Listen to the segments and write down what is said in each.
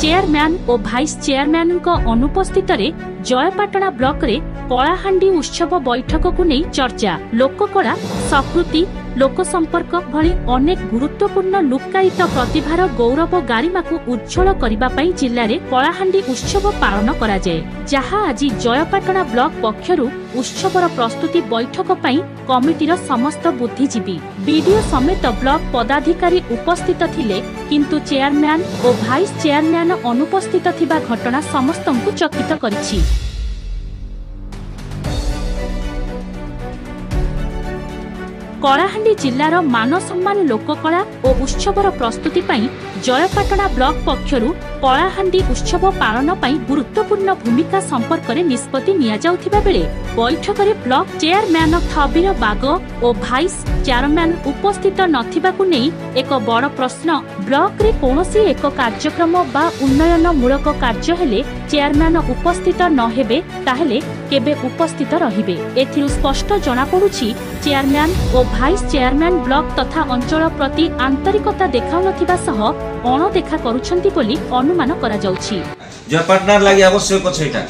Chairman और vice chairman अनुपस्थित जयपाटना block रे कलाहांडी उत्सव बैठक को नहीं चर्चा। लोककला, संस्कृति, लोक संपर्क भली अनेक गुरुत्वपूर्ण लुक्कायित प्रतिभार गौरव गारिमा को उज्ज्वल करने जिले में कलाहांडी उत्सव पालन करा जाए, जहाँ आज जयपाटना ब्लॉक पक्षरु उत्सवर प्रस्तुति बैठक पई कमिटीर समस्त बुद्धिजीवी बीडीओ समेत ब्लॉक पदाधिकारी उपस्थित थिले, किंतु चेयरमैन और भाइस चेयरमैन अनुपस्थित थिबा घटना समस्तंकु चकित करिछि। कलाहांडी जिलार मान सम्मान लोककला और उत्सवर प्रस्तुति पई जयपाटना ब्लॉक पक्षरु कलाहांडी उत्सव पालन पई गुरुत्वपूर्ण भूमिका संपर्क में निष्पत्ति निया जाउथिबा बेले बैठक में ब्लॉक चेयरमैन थबीर बाग और भाइस चेयरमैन उपस्थित नथिबा को नहीं एक बड़ प्रश्न। ब्लॉक रे कोनोसी एक कार्यक्रम बा उन्नयन मूलक कार्य हेले चेयरमैन उपस्थित न हेबे ताहेले केबे उपस्थित रहिबे। एथिरु स्पष्ट जणा पडुछि चेयरमैन और भाइस चेयरमैन ब्लॉक तथा अंचल प्रति आंतरिकता देखाउनथिबा सह अणदेखा करुछंती बोली अनुमान करा जाउछि। जयपाटना लागि आवश्यक छैटा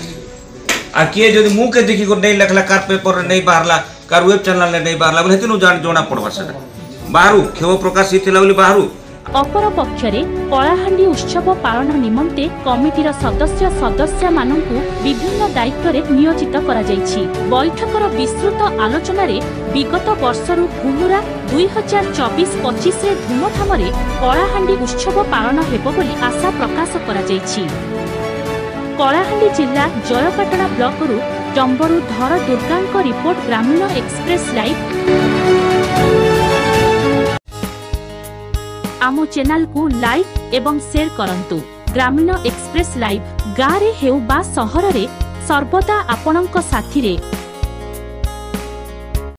आ किए जदि मु के देखि को नै लेखला कार पेपर नै बाहरला कार वेब चैनल नै बाहरला बोले हेतु जान जोना पड़बा सेटा बाहरु खेव प्रकाश हितला बोली बाहरु। अपर पक्षरे कलाहांडी उत्सव पालन निमंते कमिटीर सदस्य माननकु विभिन्न दायित्व रे नियोजित करा जायछि। बैठकर विस्तृत आलोचना रे विगत वर्षरु घुमुरा 2024-25 रे धूमधाम रे कलाहांडी उत्सव पालन हेबो बोली आशा प्रकाश करा जायछि। कलाहांडी जिला जयपाटना ब्लॉक रु डंबरू धर दुर्गांक रिपोर्ट ग्रामीण एक्सप्रेस लाइव। आमो चैनल को लाइक एवं शेयर करंतु। ग्रामीण एक्सप्रेस लाइव गाँव रे हेउ बा सहर रे सर्वदा आपणक साथी रे